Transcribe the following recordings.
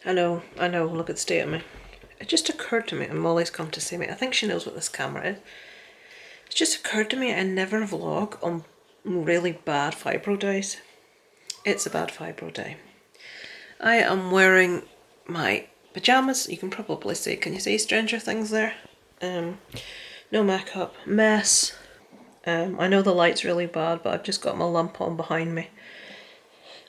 I know, look at the state of me. It just occurred to me, and Molly's come to see me. I think she knows what this camera is. It just occurred to me I never vlog on really bad fibro days. It's a bad fibro day. I am wearing my pyjamas. You can probably see. Can you see Stranger Things there? No makeup. Mess. I know the light's really bad, but I've just got my lamp on behind me.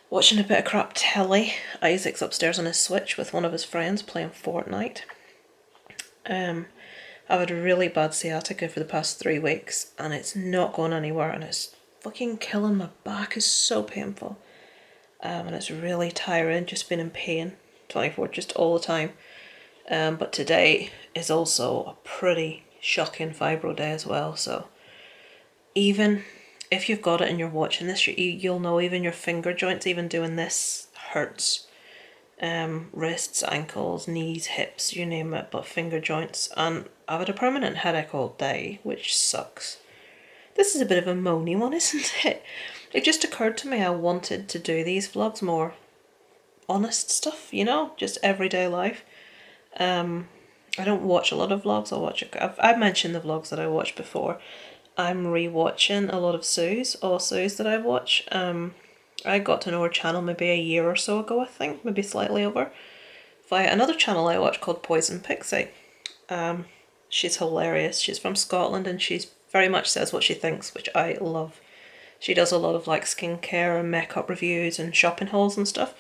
Watching a bit of crap telly. Isaac's upstairs on his Switch with one of his friends playing Fortnite. I've had a really bad sciatica for the past 3 weeks and it's not going anywhere and it's fucking killing. My back is so painful. And it's really tiring, just been in pain 24 just all the time. But today is also a pretty shocking fibro day as well, so even if you've got it and you're watching this, you'll know even your finger joints, even doing this, hurts. Wrists, ankles, knees, hips, you name it, but finger joints. And I've had a permanent headache all day, which sucks. This is a bit of a moany one, isn't it? It just occurred to me I wanted to do these vlogs more honest stuff, just everyday life. I don't watch a lot of vlogs. I've mentioned the vlogs that I watched before. I'm rewatching a lot of all Sue's that I watch. I got to know her channel maybe a year or so ago, I think, maybe slightly over, via another channel I watch called Poison Pixie. She's hilarious. She's from Scotland and she very much says what she thinks, which I love. She does a lot of like skincare and makeup reviews and shopping hauls and stuff.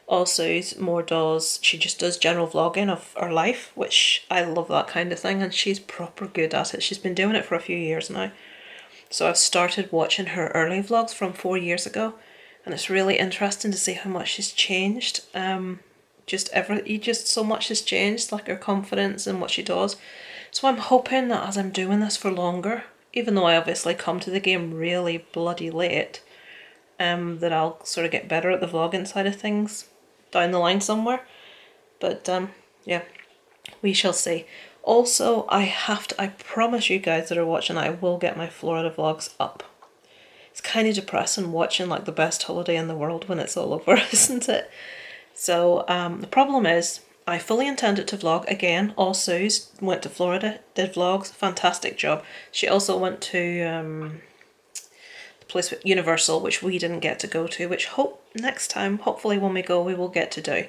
Also, more does, she just does general vlogging of her life, which I love that kind of thing, and she's proper good at it. She's been doing it for a few years now. So I've started watching her early vlogs from 4 years ago, and it's really interesting to see how much she's changed. Just so much has changed, like her confidence and what she does. So I'm hoping that as I'm doing this for longer, even though I obviously come to the game really bloody late, that I'll sort of get better at the vlogging side of things down the line somewhere. But yeah, we shall see. Also, I promise you guys that are watching, I will get my Florida vlogs up. It's kind of depressing watching like the best holiday in the world when it's all over, isn't it? So the problem is, I fully intended to vlog again. All Sue's went to Florida, did vlogs, fantastic job. She also went to the place with Universal, which we didn't get to go to, which next time, hopefully when we go, we will get to do.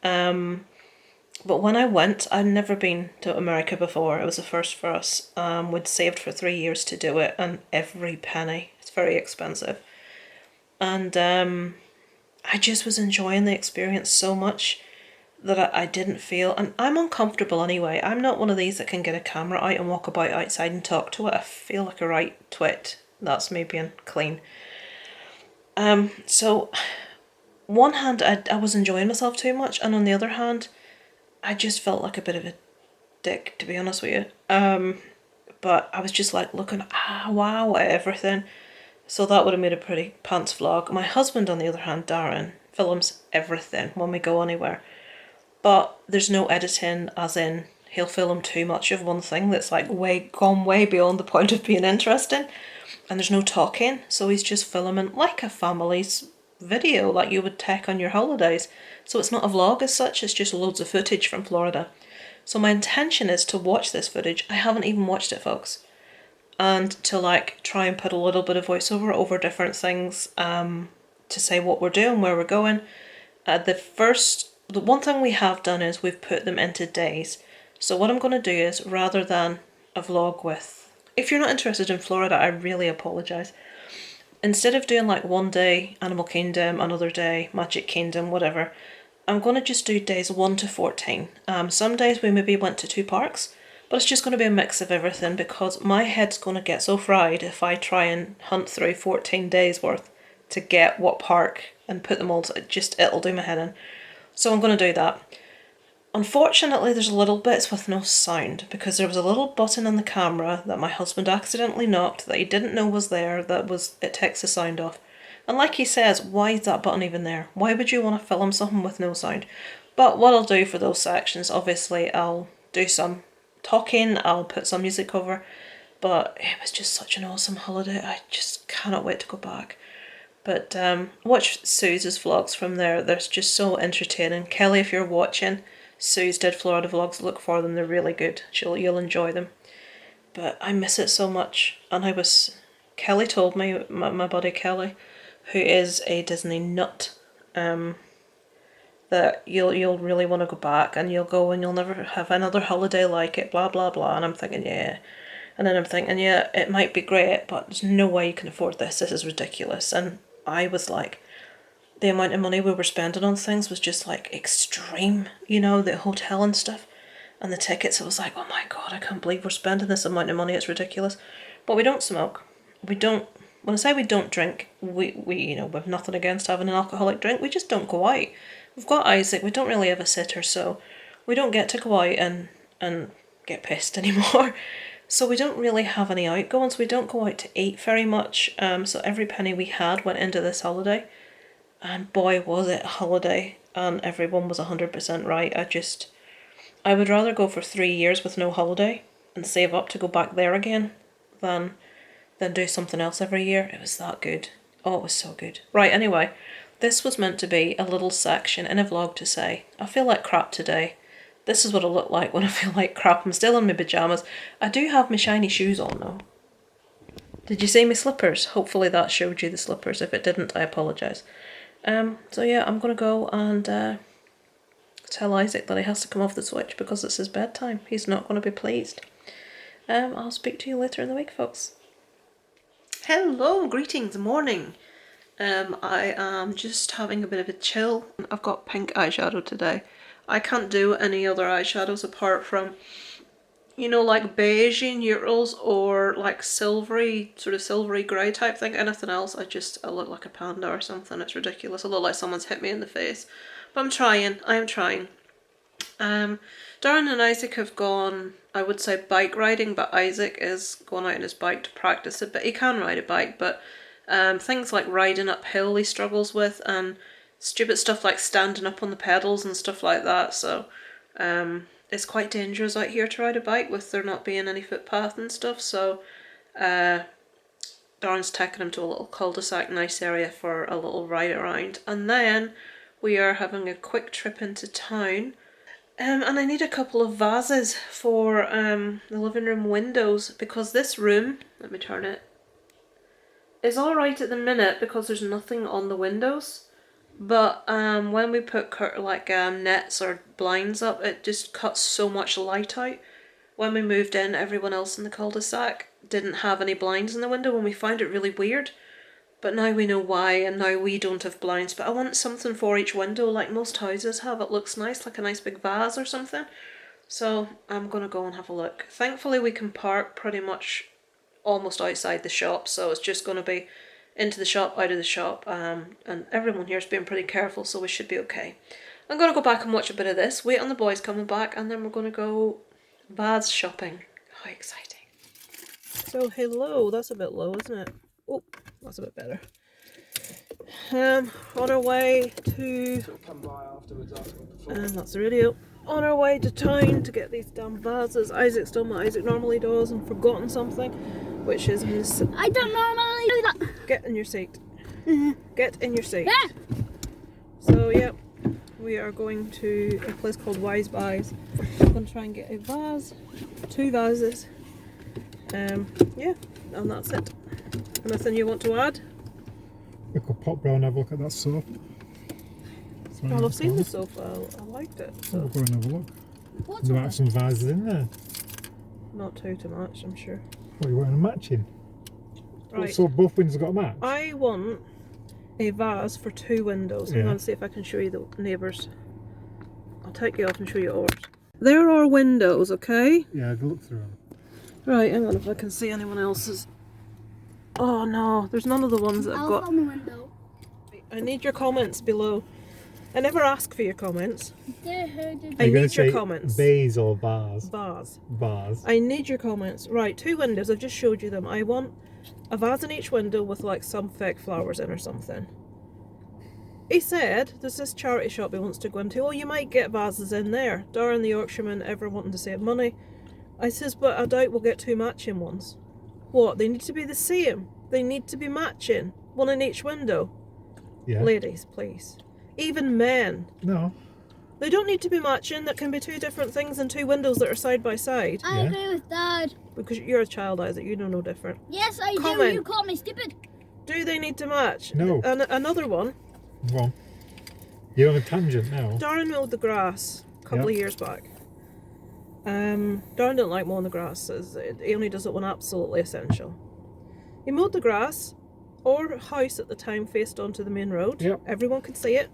But when I went, I'd never been to America before. It was a first for us. We'd saved for 3 years to do it, and every penny. It's very expensive. And I just was enjoying the experience so much that I didn't feel, and I'm uncomfortable anyway. I'm not one of these that can get a camera out and walk about outside and talk to it. I feel like a right twit. That's me being clean. So one hand, I was enjoying myself too much, and on the other hand, I just felt like a bit of a dick, to be honest with you. But I was just like looking, wow, at everything. So that would have made a pretty pants vlog. My husband, on the other hand, Darren, films everything when we go anywhere. But there's no editing, as in he'll film too much of one thing that's like gone way beyond the point of being interesting. And there's no talking, so he's just filming like a family's video, like you would take on your holidays. So it's not a vlog as such, it's just loads of footage from Florida. So my intention is to watch this footage. I haven't even watched it, folks. And to like try and put a little bit of voiceover over different things, to say what we're doing, where we're going. The one thing we have done is we've put them into days. So what I'm going to do is, rather than a vlog with, if you're not interested in Florida, I really apologise. Instead of doing like one day Animal Kingdom, another day Magic Kingdom, whatever, I'm going to just do days 1 to 14. Some days we maybe went to 2 parks, but it's just going to be a mix of everything because my head's going to get so fried if I try and hunt through 14 days worth to get what park and put them all it'll do my head in. So I'm going to do that. Unfortunately, there's little bits with no sound because there was a little button on the camera that my husband accidentally knocked that he didn't know was there, it takes the sound off. And like he says, why is that button even there? Why would you want to film something with no sound? But what I'll do for those sections, obviously I'll do some talking, I'll put some music over, but it was just such an awesome holiday. I just cannot wait to go back. But watch Sue's vlogs from there. They're just so entertaining. Kelly, if you're watching, Sue's did Florida vlogs. Look for them. They're really good. You'll enjoy them. But I miss it so much. And Kelly told me, my buddy Kelly, who is a Disney nut, that you'll really want to go back, and you'll go and you'll never have another holiday like it, blah blah blah. And I'm thinking, yeah. And then I'm thinking, yeah, it might be great, but there's no way you can afford this. This is ridiculous. And I was like, the amount of money we were spending on things was just like extreme, you know, the hotel and stuff. And the tickets, it was like, oh my God, I can't believe we're spending this amount of money. It's ridiculous. But we don't smoke. We don't, when I say we don't drink, we we've nothing against having an alcoholic drink. We just don't go out. We've got Isaac. We don't really have a sitter, so we don't get to go out and get pissed anymore. So we don't really have any outgoings. We don't go out to eat very much. So every penny we had went into this holiday. And boy, was it a holiday. And everyone was 100% right. I would rather go for 3 years with no holiday and save up to go back there again than do something else every year. It was that good. Oh, it was so good. Right, anyway, this was meant to be a little section in a vlog to say, I feel like crap today. This is what I look like when I feel like crap. I'm still in my pyjamas. I do have my shiny shoes on though. Did you see my slippers? Hopefully that showed you the slippers. If it didn't, I apologise. So yeah, I'm going to go and tell Isaac that he has to come off the Switch because it's his bedtime. He's not going to be pleased. I'll speak to you later in the week, folks. Hello, greetings, morning. I am just having a bit of a chill. I've got pink eyeshadow today. I can't do any other eyeshadows apart from, you know, like beigey neutrals or like silvery, sort of silvery grey type thing. Anything else, I look like a panda or something. It's ridiculous. I look like someone's hit me in the face. But I'm trying. I am trying. Darren and Isaac have gone, I would say, bike riding, but Isaac is going out on his bike to practice it. But he can ride a bike, but things like riding uphill he struggles with, and stupid stuff like standing up on the pedals and stuff like that. So it's quite dangerous out here to ride a bike with there not being any footpath and stuff. So Darren's taking him to a little cul-de-sac nice area for a little ride around, and then we are having a quick trip into town. And I need a couple of vases for the living room windows, because this room, let me turn it, is alright at the minute because there's nothing on the windows. But when we put nets or blinds up, it just cuts so much light out. When we moved in, everyone else in the cul-de-sac didn't have any blinds in the window, and we found it really weird. But now we know why, and now we don't have blinds. But I want something for each window like most houses have. It looks nice, like a nice big vase or something. So I'm going to go and have a look. Thankfully we can park pretty much almost outside the shop, so it's just going to be into the shop, out of the shop, and everyone here is being pretty careful, so we should be okay. I'm going to go back and watch a bit of this, wait on the boys coming back, and then we're going to go vase shopping. How exciting. So hello, that's a bit low, isn't it? Oh, that's a bit better. On our way to... And that's the radio. On our way to town to get these damn vases. Isaac's done what Isaac normally does and forgotten something, which is his... I don't normally do that. Get in your seat. Get in your seat. Yeah. So, yep, we are going to a place called Wise Buys. I'm going to try and get a vase, 2 vases. Yeah, and that's it. Anything you want to add? We could pop round and have a look at that soap. Well, I've seen the sofa. I liked it. So. We'll go and have a look. What's There might be some vases in there. Not too much, I'm sure. What, you want a matching? Right. So both windows got a match? I want a vase for 2 windows. Yeah. I'm going to see if I can show you the neighbours. I'll take you off and show you ours. There are windows, okay? Yeah, I'd look through them. Right, hang on if I can see anyone else's. Oh no, there's none of the ones that I've got. on the window. I need your comments below. I never ask for your comments. Are I you going need to say your comments. bays or bars? Vase. Bars. I need your comments. Right, 2 windows. I've just showed you them. I want a vase in each window with like some fake flowers in or something. He said there's this charity shop he wants to go into. Oh, you might get vases in there. Darren the Yorkshireman ever wanting to save money. I says, but I doubt we'll get 2 matching ones. What? They need to be the same. They need to be matching. one in each window? Yeah. Ladies, please. Even men. No. They don't need to be matching. That can be two different things in two windows that are side by side. I Yeah. agree with Dad. Because you're a child, Isaac. You know no different. Yes, I Comment. do. You call me stupid. Do they need to match? No. And another one. Go on. You're on a tangent now. Darren mowed the grass a couple of years back. Darren didn't like mowing the grass. He only does it when absolutely essential. He mowed the grass. Our house at the time faced onto the main road. Yep. Everyone could see it.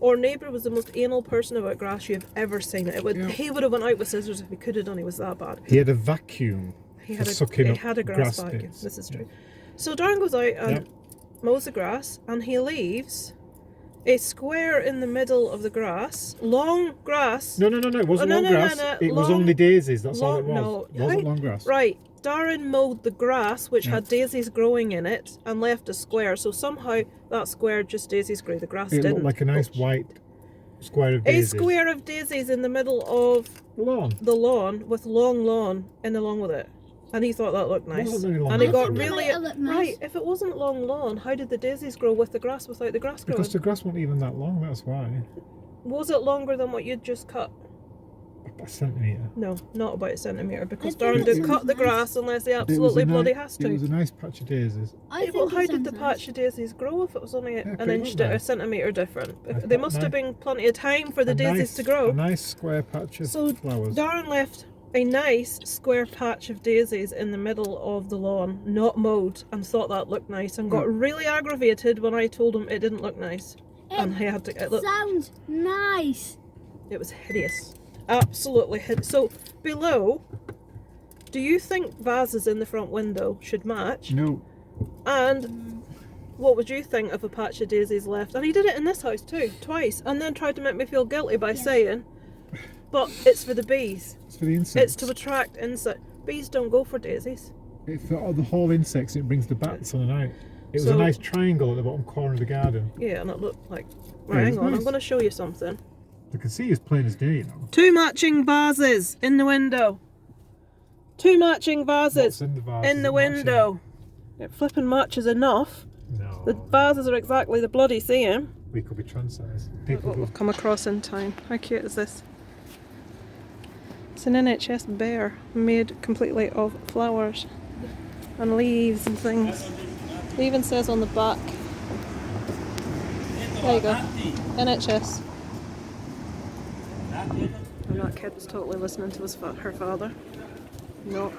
Our neighbour was the most anal person about grass you've ever seen. He would have went out with scissors if he could have done. He was that bad. He had a vacuum He for had sucking up a grass vacuum. bits. This is true. So Darren goes out and mows the grass, and he leaves a square in the middle of the grass. Long grass. No. It wasn't no, long no, grass. no, It was long- only daisies. That's all it long- was. no. It wasn't How- long grass. Right. Darren mowed the grass, which Yeah. had daisies growing in it, and left a square. So somehow that square just daisies grew. The grass It didn't. looked like a nice Ouch. white square of A daisies. square of daisies in the middle of Lawn. the lawn with long lawn in along with it. And he thought that looked nice. Wasn't very long And he lawn. got I think it really might have looked nice. right. If it wasn't long lawn, how did the daisies grow with the grass without the grass growing? Because the grass wasn't even that long, that's why. Was it longer than what you'd just cut? A centimetre. No, not about a centimetre, because I Darren think didn't it cut was the nice. grass unless he It was absolutely a bloody ni- has It was to. a nice patch of daisies. I Well, think how it did the sounds patch of daisies grow if it was only an pretty inch good, to a nice. centimetre different? I There thought must have nice. been plenty of time for the A daisies nice- to grow. A nice square patch of So flowers. Darren left a nice square patch of daisies in the middle of the lawn, not mowed, and thought that looked nice, and got really aggravated when I told him it didn't look nice. And he had to. Sounds nice. It was hideous. Absolutely hideous. So, below, do you think vases in the front window should match? No. And what would you think of a patch of daisies left? And he did it in this house too, twice, and then tried to make me feel guilty by saying, but it's for the bees. It's for the insects. It's to attract insects. Bees don't go for daisies. It's for all the whole insects, it brings the bats on the night. It was So- a nice triangle at the bottom corner of the garden. Yeah, and it looked like... Yeah, Right, it's hang on, I'm nice. going to show you something. You can see as plain as day, you know. Two matching vases in the window. Two matching vases What's in the vase? in Is the it matching? window. It flipping matches enough. No. The vases are exactly the bloody same. We could be trendsetters. People What go, we've come across in time. How cute is this? It's an NHS bear made completely of flowers and leaves and things. It even says on the back. There you go. NHS. And that kid was totally listening to her father. Not.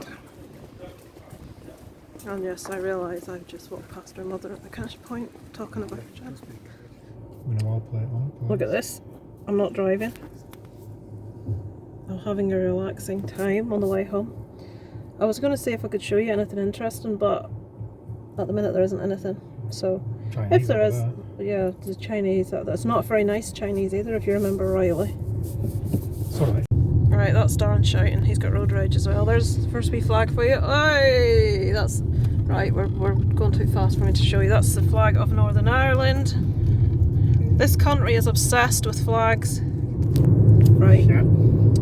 And yes, I realise I've just walked past her mother at the cash point talking about her child. I'm gonna all play it on. Look at this. I'm not driving. I'm having a relaxing time on the way home. I was going to say if I could show you anything interesting, but at the minute there isn't anything. So Chinese if there over is, there. yeah, the Chinese. That's not very nice Chinese either, if you remember rightly. It's alright. Right, that's Darren shouting. He's got road rage as well. There's the first wee flag for you. Hey, that's right. We're going too fast for me to show you. That's the flag of Northern Ireland. This country is obsessed with flags. Right. Yeah.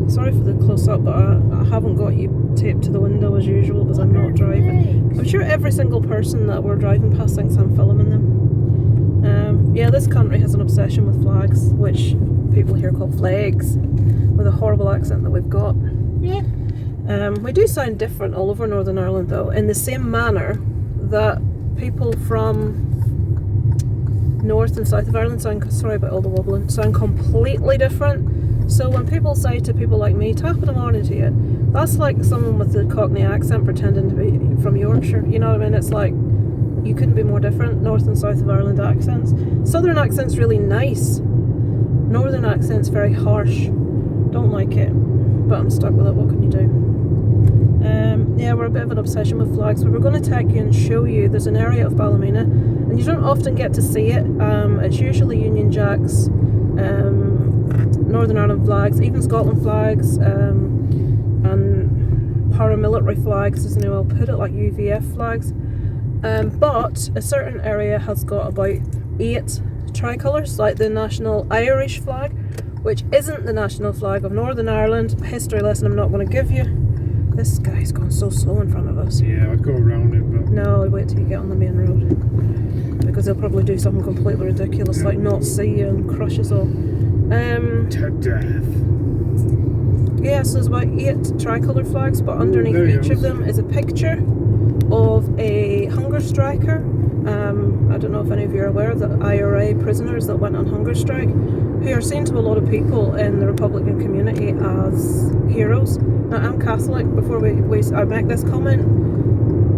Sorry for the close up, but I haven't got you taped to the window as usual because I'm not driving. I'm sure every single person that we're driving past thinks I'm filming them. Yeah, this country has an obsession with flags, which people here call flags, with a horrible accent that we've got. Yeah. We do sound different all over Northern Ireland though, in the same manner that people from North and South of Ireland sorry about all the wobbling, sound completely different. So when people say to people like me, top of the morning to you, that's like someone with the Cockney accent pretending to be from Yorkshire, you know what I mean? It's like, you couldn't be more different, North and South of Ireland accents. Southern accent's really nice. Northern accent's very harsh. Don't like it, but I'm stuck with it, what can you do? Yeah, we're a bit of an obsession with flags, but we're going to take you and show you. There's an area of Ballymena, and you don't often get to see it. It's usually Union Jacks, Northern Ireland flags, even Scotland flags, and paramilitary flags, as Noel put it, like UVF flags. But a certain area has got about 8 tricolours, like the national Irish flag, which isn't the national flag of Northern Ireland. History lesson I'm not going to give you. This guy's going so slow in front of us. Yeah, I'd go around it, but No, wait till you get on the main road. because they'll probably do something completely ridiculous, like not see you and crush us all. To death. Yes, there's about 8 tricolour flags, but underneath there he each of is. them is a picture of a hunger striker. I don't know if any of you are aware of the IRA prisoners that went on hunger strike, who are seen to a lot of people in the Republican community as heroes. Now, I'm Catholic. Before I make this comment,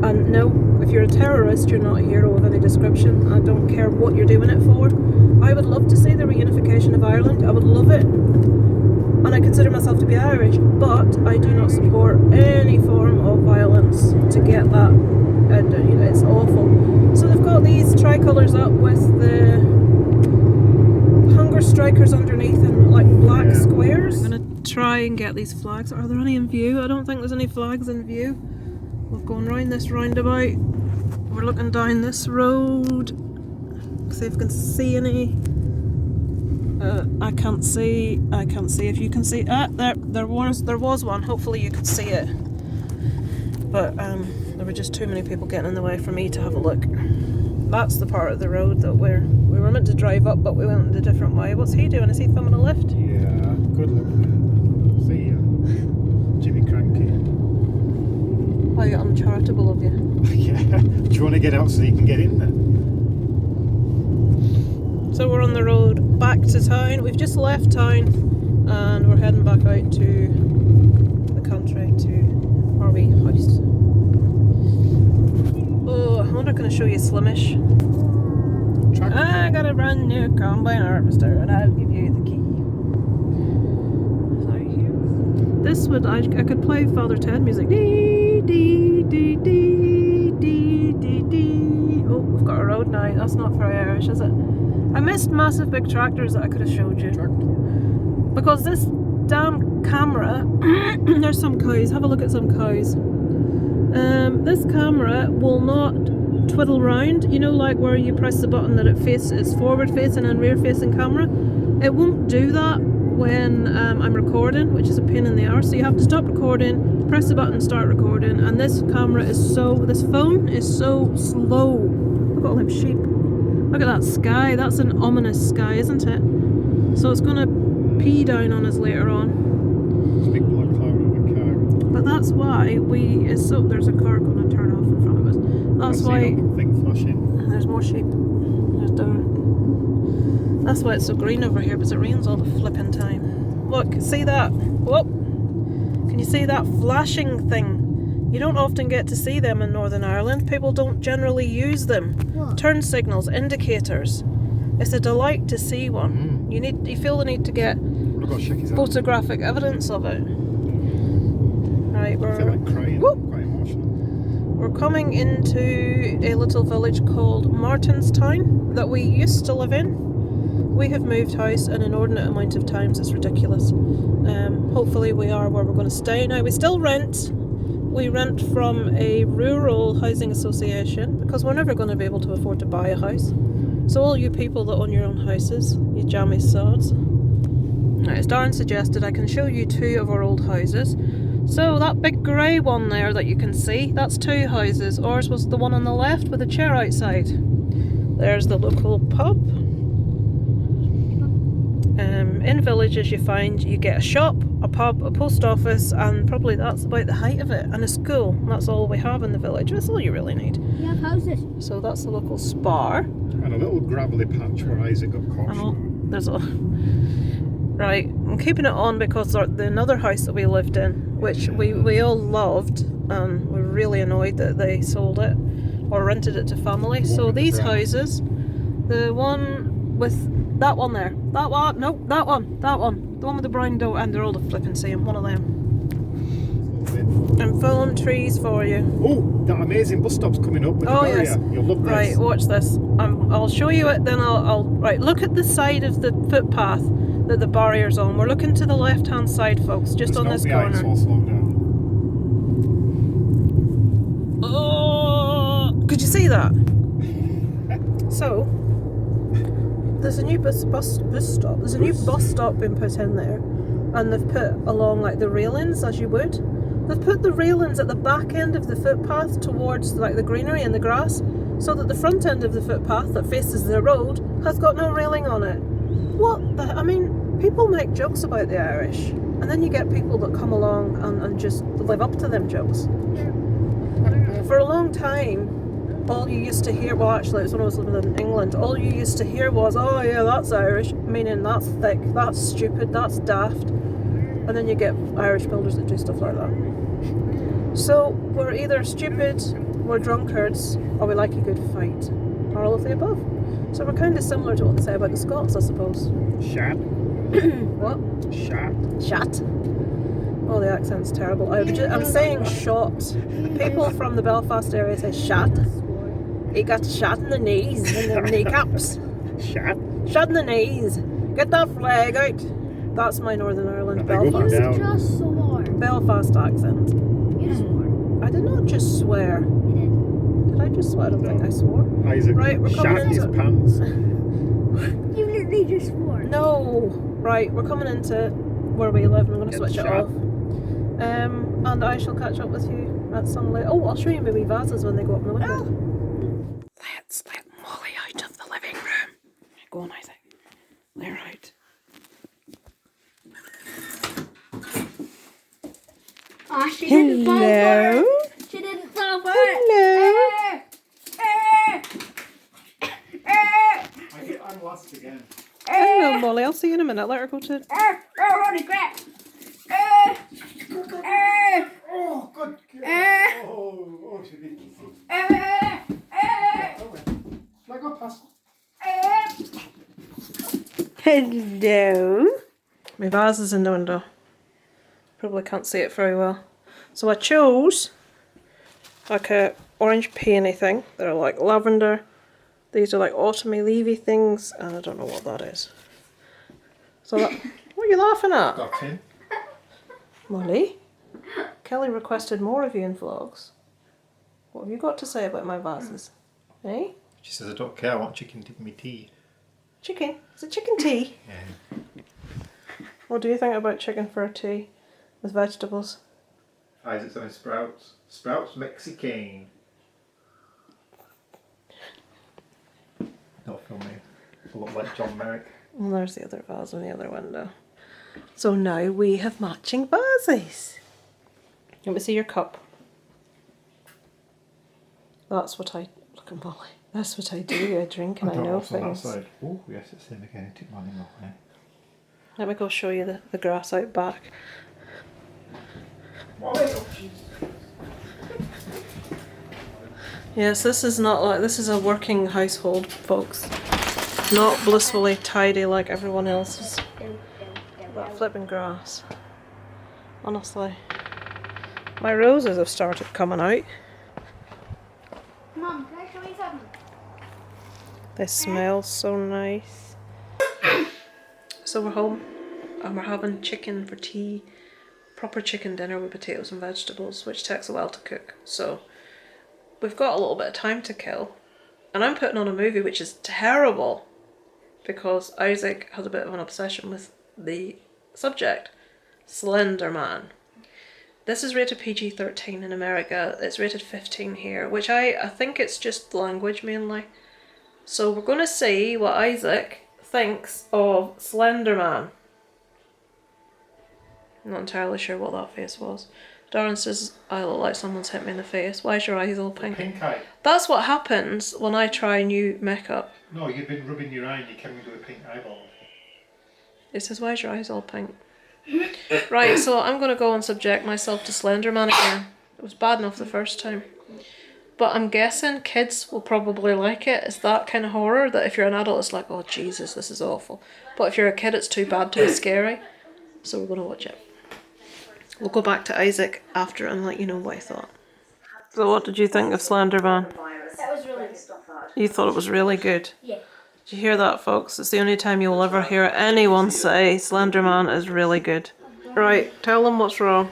and no, if you're a terrorist, you're not a hero of any description. I don't care what you're doing it for. I would love to see the reunification of Ireland. I would love it. And I consider myself to be Irish, but I do not support any form of violence to get that. It's awful. So they've got these tricolours up with the hunger strikers underneath in like black squares. I'm gonna try and get these flags. Are there any in view? I don't think there's any flags in view. We're going round this roundabout. We're looking down this road. See if we can see any. I can't see if you can see. There was one. Hopefully you could see it. But there were just too many people getting in the way for me to have a look. That's the part of the road that we were meant to drive up, but we went a different way. What's he doing? Is he thumbing a lift? Yeah, good luck with it. See ya. Jimmy Cranky. How uncharitable of you. Yeah. Do you want to get out so you can get in there? So we're on the road back to town. We've just left town and we're heading back out to the country to our wee house. Oh, I wonder if I can show you Slimish. I got a brand new combine harvester and I'll give you the key. Sorry, here. This would, I could play Father Ted music. Dee, dee, dee, dee, dee, dee, dee. Oh, we've got a road now. That's not very Irish, is it? I missed massive big tractors that I could have showed you. Because this damn camera, there's some cows, have a look at some cows. This camera will not twiddle round, you know, like where you press the button that it faces forward facing and rear facing camera. It won't do that when I'm recording, which is a pain in the arse. So you have to stop recording, press the button, start recording, and this phone is so slow. Look at all them sheep. Look at that sky, that's an ominous sky, isn't it? So it's going to pee down on us later on. It's a big black cloud of a car. But that's why there's a car going to turn off in front of us. That's why Thing flashing. there's more sheep. That's why it's so green over here, because it rains all the flipping time. Look, see that? Whoop! Can you see that flashing thing? You don't often get to see them in Northern Ireland. People don't generally use them. What? Turn signals, indicators. It's a delight to see one. You feel the need to get I've got to check his out. photographic evidence of it. Right, I feel like crying. Whoop. Quite emotional. We're coming into a little village called Martinstown that we used to live in. We have moved house an inordinate amount of times. It's ridiculous. Hopefully we are where we're going to stay. Now we still rent. We rent from a rural housing association because we're never going to be able to afford to buy a house. So all you people that own your own houses, you jammy sods. Now, as Darren suggested, I can show you 2 of our old houses. So that big grey one there that you can see, that's 2 houses. Ours was the one on the left with a chair outside. There's the local pub. In villages you get a shop, a pub, a post office, and probably that's about the height of it, and a school. That's all we have in the village. That's all you really need. You have houses. So that's the local spar. And a little gravelly patch where Isaac got caught. There's a... Right, I'm keeping it on because the another house that we lived in, which we all loved, and we're really annoyed that they sold it or rented it to family. So these houses, the one with that one there, that one, no, that one, the one with the brown door, and they're all the flipping same, one of them. I'm filling trees for you. Oh, that amazing bus stop's coming up with the barrier. Yes. You'll love this. Right, watch this. I'll show you it, then I'll right, look at the side of the footpath that the barrier's on. We're looking to the left-hand side, folks, just on this corner. So I'll slow down. Oh, could you see that? So, there's a new bus stop. There's a new bus stop being put in there, and they've put along like the railings as you would. They've put the railings at the back end of the footpath towards like the greenery and the grass. so that the front end of the footpath that faces the road has got no railing on it. What the... I mean, people make jokes about the Irish, and then you get people that come along and just live up to them jokes. For a long time, all you used to hear, well actually it was when I was living in England, all you used to hear was, oh yeah, that's Irish, meaning that's thick, that's stupid, that's daft. And then you get Irish builders that do stuff like that. So we're either stupid, we're drunkards, or we like a good fight, or all of the above. So we're kind of similar to what they say about the Scots, I suppose. Shat. What? Shat. Shat. Oh, the accent's terrible. I'm saying shot. People from the Belfast area say shat. He got shot in the knees and the kneecaps. Shat. Shot in the knees. Get that flag out. That's my Northern Ireland I think Belfast. You down. just swore. Belfast accent. You swore. I did not just swear. You Did I just swear? I don't think I swore. Isaac Right, we're coming shat his into- pants. did. You literally just swore. No. Right, we're coming into where we live and I'm going to Get switch it shot. off. And I shall catch up with you at some later. Oh, I'll show you my wee vases when they go up in the window. Let's let Molly out of the living room. Go on, Isaac. Let her out. Oh, she didn't fall for Hello. it. She didn't fall for it. Hello. I'm lost again. Hello, Molly. I'll see you in a minute. Let her go to... Oh, holy crap. Oh, good. Oh, she did. Shall I go past? Hello. My vase is in the window. Probably can't see it very well. So I chose like a orange peony thing. They're like lavender. These are like autumny leafy things, and I don't know what that is. So that, what are you laughing at? Got in. Molly? Kelly requested more of you in vlogs. What have you got to say about my vases? Eh? She says, I don't care, I want chicken to give me tea. Chicken? Is it chicken tea? Yeah. What do you think about chicken for a tea with vegetables? Isaac's on Sprouts. Sprouts Mexican. Not filming. I look like John Merrick. Well, there's the other vase in the other window. So now we have matching vases. Let me see your cup. That's what I... Look at Molly. That's what I do. I drink and I know things. Oh, yes, it's the again. It took money off. Let me go show you the grass out back. Yes, this is not like... This is a working household, folks. Not blissfully tidy like everyone else's. That flipping grass. Honestly. My roses have started coming out. Mom, can I show you something? They smell so nice. So we're home and we're having chicken for tea. Proper chicken dinner with potatoes and vegetables, which takes a while to cook. So we've got a little bit of time to kill. And I'm putting on a movie which is terrible because Isaac has a bit of an obsession with the subject. Slender Man. This is rated PG-13 in America. It's rated 15 here, which I think it's just language mainly. So we're going to see what Isaac thinks of Slender Man. I'm not entirely sure what that face was. Darren says, I look like someone's hit me in the face. Why is your eyes all pink? Pink eye. That's what happens when I try new makeup. No, you've been rubbing your eye and you came into a pink eyeball. It says, why is your eyes all pink? Right, so I'm going to go and subject myself to Slender Man again. It was bad enough the first time. But I'm guessing kids will probably like it. It's that kind of horror that if you're an adult, it's like, oh Jesus, this is awful. But if you're a kid, it's too bad to be scary. So we're going to watch it. We'll go back to Isaac after and let you know what I thought. So what did you think of Slender Man? That was really good. You thought it was really good. Yeah. Did you hear that, folks? It's the only time you'll ever hear anyone say Slender Man is really good. Right, tell them what's wrong.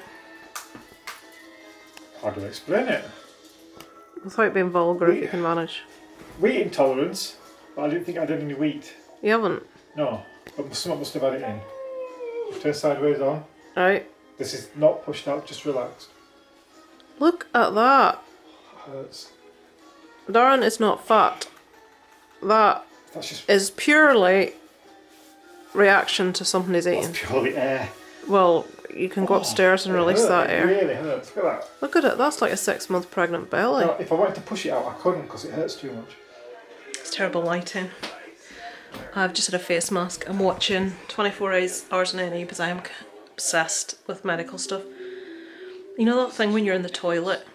How do I explain it? Without being vulgar, if you can manage. Wheat intolerance, but I didn't think I did any wheat. You haven't? No, but someone must have had it in. Turn sideways on. Right. This is not pushed out, just relaxed. Look at that. Hurts. Darren is not fat. That That's just is purely reaction to something he's eating. purely air. Well, you can go upstairs and release that It air. really hurts. Look at that. Look at it, that's like a 6-month pregnant belly. No, if I wanted to push it out, I couldn't because it hurts too much. It's terrible lighting. I've just had a face mask. I'm watching 24 hours in A&E because I'm obsessed with medical stuff. You know that thing when you're in the toilet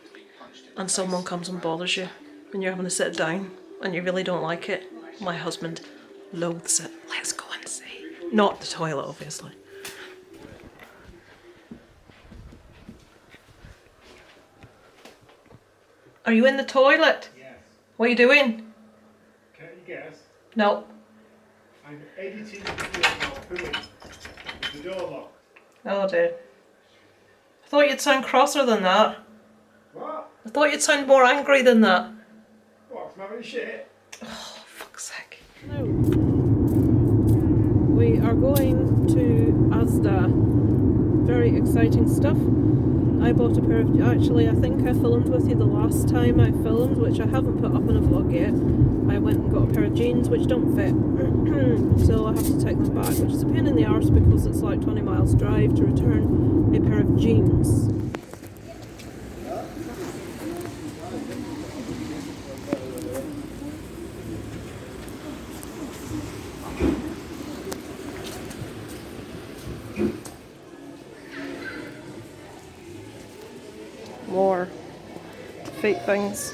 and someone comes and bothers you and you're having to sit down and you really don't like it? My husband loathes it. Let's go and see. Not the toilet, obviously. Are you in the toilet? Yes. What are you doing? Can you guess? No. I'm editing the video about pooing. The door locked. Oh dear. I thought you'd sound crosser than that. What? I thought you'd sound more angry than that. What? I'm having shit. Oh, fuck's sake. No. We are going to Asda. Very exciting stuff. I bought a pair of... Actually, I think I filmed with you the last time I filmed, which I haven't put up in a vlog yet. I went and got a pair of jeans which don't fit. So I have to take them back, which is a pain in the arse because it's like 20 miles drive to return a pair of jeans. More fake things.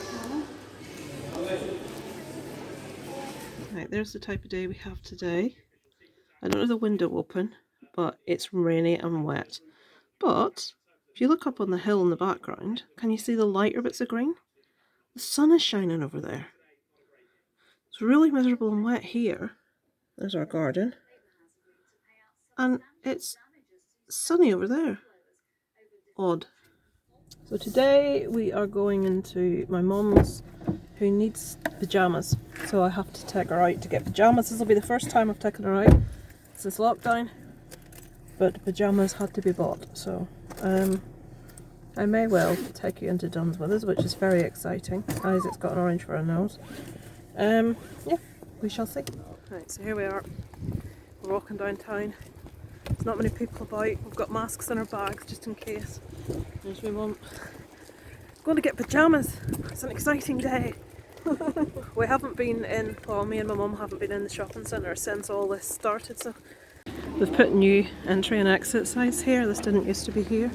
Right, there's the type of day we have today. I don't have the window open, but it's rainy and wet. But if you look up on the hill in the background, can you see the lighter bits of green? The sun is shining over there. It's really miserable and wet here. There's our garden. And it's sunny over there. Odd. So today we are going into my mum's, who needs pyjamas. So I have to take her out to get pyjamas. This will be the first time I've taken her out since lockdown. But pyjamas had to be bought. So I may well take you into Dunnes with us, which is very exciting. Isaac's got an orange for a nose. Yeah, we shall see. Right, so here we are. We're walking downtown. There's not many people about. We've got masks in our bags just in case. There's my mum. Going to get pyjamas. It's an exciting day. We haven't been in, well, me and my mum haven't been in the shopping centre since all this started, so. They've put new entry and exit signs here. This didn't used to be here.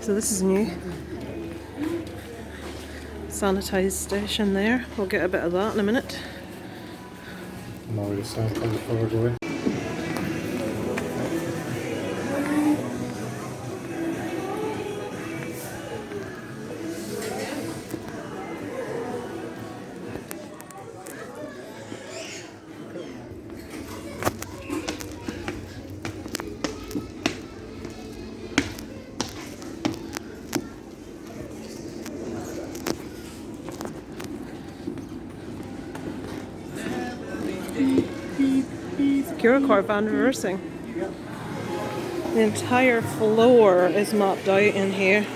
So this is new. Sanitised station there. We'll get a bit of that in a minute. I'm already sanitized before we're going. Secure car van reversing. The entire floor is mapped out in here.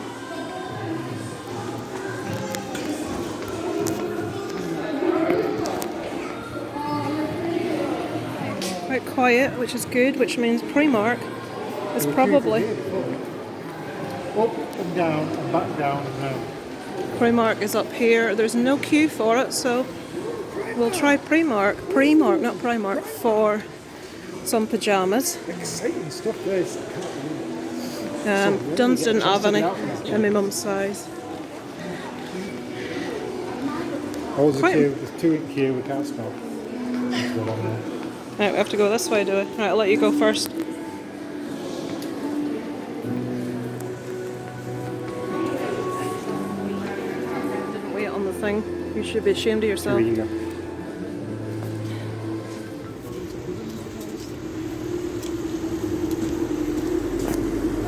Quite quiet, which is good, which means Primark is probably... Up and down and back down and round. Primark is up here. There's no queue for it, so we'll try Primark, not Primark, for some pyjamas. Exciting stuff there. Dunnes didn't have any in my mum's size. Oh, there's Quite- a queue. There's two in queue. We can't stop. Let's go along there. Right, we have to go this way, do we? Right, I'll let you go first. Didn't wait on the thing. You should be ashamed of yourself. Here you go.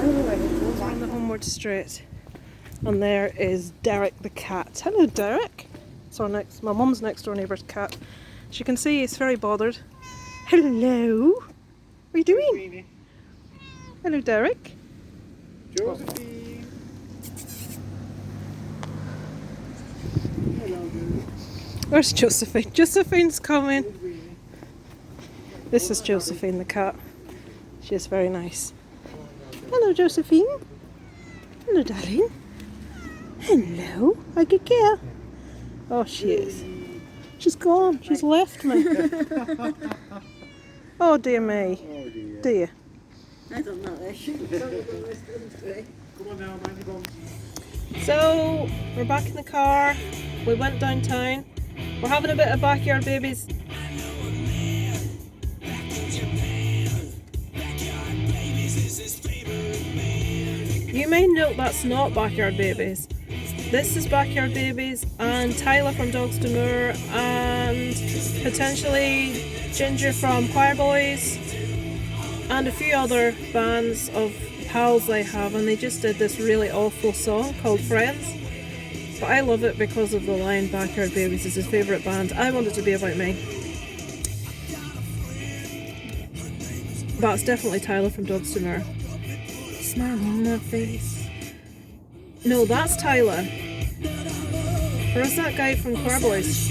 We're on the homeward straight. And there is Derek the cat. Hello, Derek. It's my mum's next door neighbour's cat. As you can see, he's very bothered. Hello. What are you doing? Hello, Derek. Josephine. Hello, dude. Where's Josephine? Josephine's coming. This is Josephine the cat. She is very nice. Hello, Josephine. Hello, darling. Hello. Hi, good girl. Oh, she is. She's gone. She's left me. Oh, dear me. Oh dear. Dear. I don't know. Come on now, man, you're going. So, we're back in the car. We went downtown. We're having a bit of Backyard Babies. You may note that's not Backyard Babies. This is Backyard Babies and Tyler from Dogs to Moor and potentially Ginger from Choir Boys and a few other bands of pals they have, and they just did this really awful song called Friends. But I love it because of the line Backyard Babies is his favourite band. I want it to be about me. That's definitely Tyler from Dogs to Moor. Smile on my face. No, that's Tyler. Or is that guy from Choir Boys?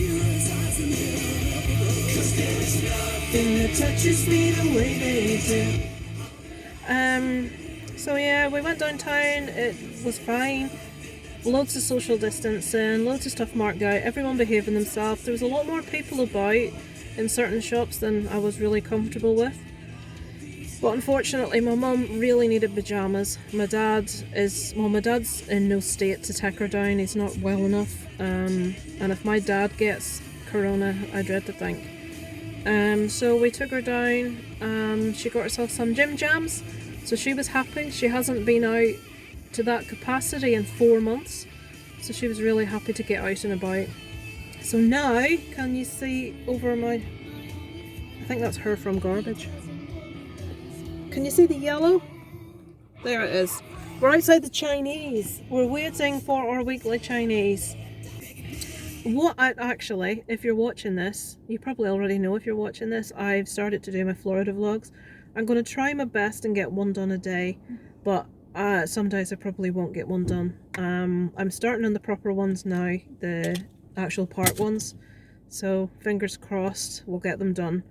So yeah, we went downtown, it was fine. Loads of social distancing, loads of stuff marked out, everyone behaving themselves. There was a lot more people about in certain shops than I was really comfortable with. But unfortunately my mum really needed pyjamas. My dad's in no state to take her down, he's not well enough. And if my dad gets corona, I dread to think. So we took her down, she got herself some gym jams, so she was happy. She hasn't been out to that capacity in 4 months, so she was really happy to get out and about. So now, can you see over my... I think that's her from Garbage. Can you see the yellow? There it is. We're outside the Chinese. We're waiting for our weekly Chinese. Actually, if you're watching this, you probably already know if you're watching this, I've started to do my Florida vlogs. I'm going to try my best and get one done a day, but some days I probably won't get one done. I'm starting on the proper ones now, the actual part ones, so fingers crossed we'll get them done.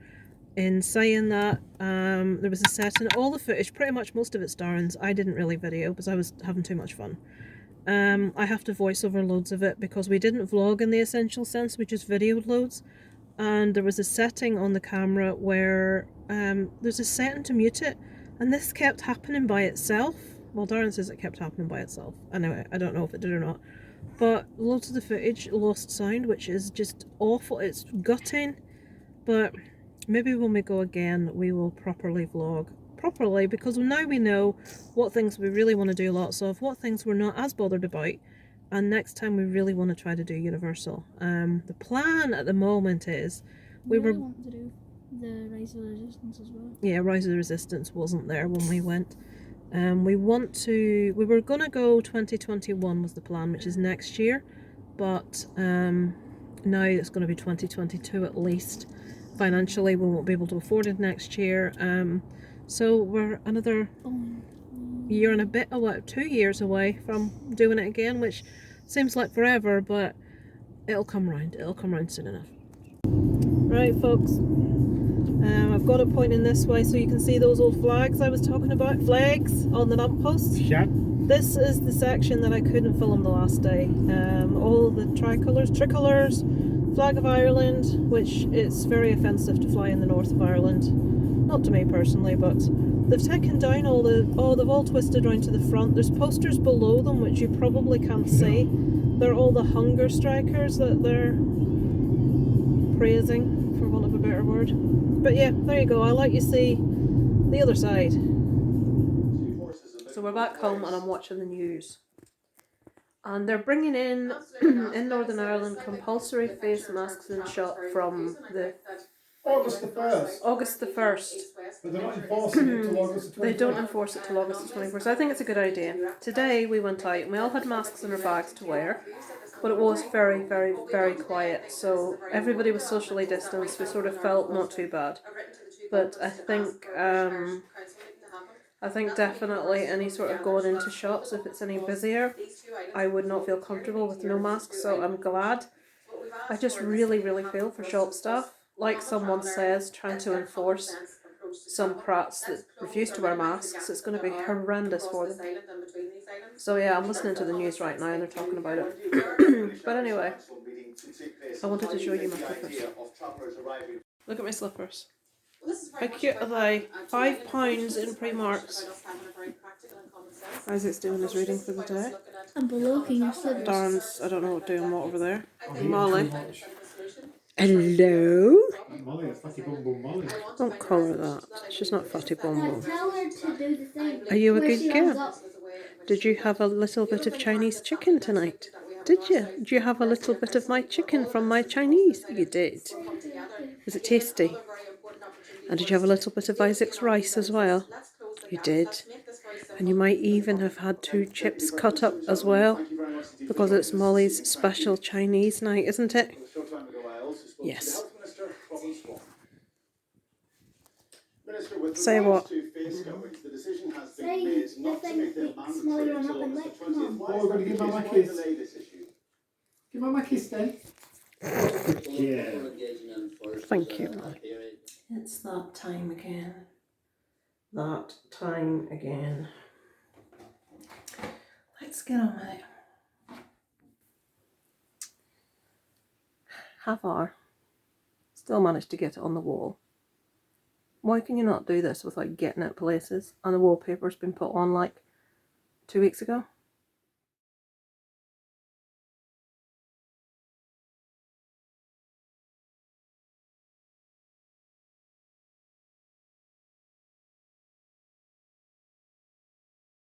In saying that, there was a set in all the footage, pretty much most of it's Darren's. I didn't really video because I was having too much fun. I have to voice over loads of it because we didn't vlog in the essential sense, we just videoed loads. And there was a setting on the camera where there's a setting to mute it, and this kept happening by itself. Well, Darren says it kept happening by itself. Anyway, I don't know if it did or not. But loads of the footage lost sound, which is just awful. It's gutting. But maybe when we go again, we will properly vlog. Properly, because now we know what things we really want to do lots of, what things we're not as bothered about, and next time we really want to try to do Universal. The plan at the moment is we were want to do the Rise of the Resistance as well. Yeah, Rise of the Resistance wasn't there when we went. We were gonna go 2021 was the plan, which is next year, but now it's going to be 2022 at least. Financially we won't be able to afford it next year, so we're another year and a bit away, 2 years away from doing it again, which seems like forever, but it'll come round soon enough. Right folks, I've got it pointing this way so you can see those old flags I was talking about, flags on the lamppost. Shut. This is the section that I couldn't film the last day. All the tricolors, flag of Ireland, which it's very offensive to fly in the north of Ireland. Not to me personally, but they've taken down they've all twisted around to the front. There's posters below them which you probably can't see. They're all the hunger strikers that they're praising, for want of a better word. But yeah, there you go. I'll let you see the other side. So we're back home and I'm watching the news. And they're bringing in Northern Ireland compulsory face masks in shop from the August the 1st. August the 1st. But they're not enforcing it till August the 21st. They don't enforce it till August the 21st. I think it's a good idea. Today we went out and we all had masks in our bags to wear, but it was very, very, very quiet. So everybody was socially distanced. We sort of felt not too bad. But I think definitely any sort of going into shops, if it's any busier, I would not feel comfortable with no masks, so I'm glad. I just really, really feel for shop staff. Like someone says, trying to enforce some prats that refuse to wear masks, it's going to be horrendous for them. So yeah, I'm listening to the news right now and they're talking about it. But anyway, I wanted to show you my slippers. Look at my slippers. How cute are they? £5 in Primark's. Isaac's doing his reading for the day. I'm blocking your slippers. Darren's, I don't know what doing what over there. Molly. Hello? Molly, it's Fatty Bum Bum Molly. Don't call her that. She's not Fatty Bum Bum. Tell her to do the thing. Are you a where good she hangs girl? up. Did you have a little bit of Chinese chicken tonight? Did you? Did you have a little bit of my chicken from my Chinese? You did. Was it tasty? And did you have a little bit of Isaac's rice as well? You did. And you might even have had 2 chips cut up as well, because it's Molly's special Chinese night, isn't it? Yes. Say what? Say the thing that makes Molly run up and lick Mum. Oh, we're going to give Mum a kiss. Give Mum a kiss then. Yeah. Thank you. It's that time again. That time again. Let's get on with it. Half hour. Still managed to get it on the wall. Why can you not do this without getting it places? And the wallpaper's been put on like 2 weeks ago.